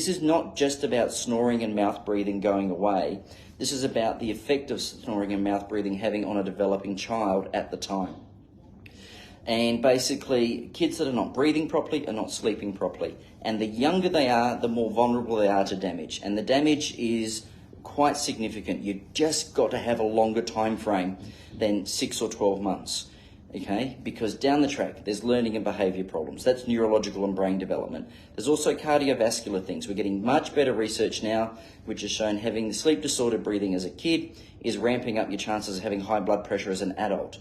this is not just about snoring and mouth breathing going away. This is about the effect of snoring and mouth breathing having on a developing child at the time. And basically, kids that are not breathing properly are not sleeping properly. And the younger they are, the more vulnerable they are to damage. And the damage is quite significant. You've just got to have a longer time frame than 6 or 12 months, okay? Because down the track, there's learning and behaviour problems. That's neurological and brain development. There's also cardiovascular things. We're getting much better research now, which has shown having sleep disordered breathing as a kid is ramping up your chances of having high blood pressure as an adult.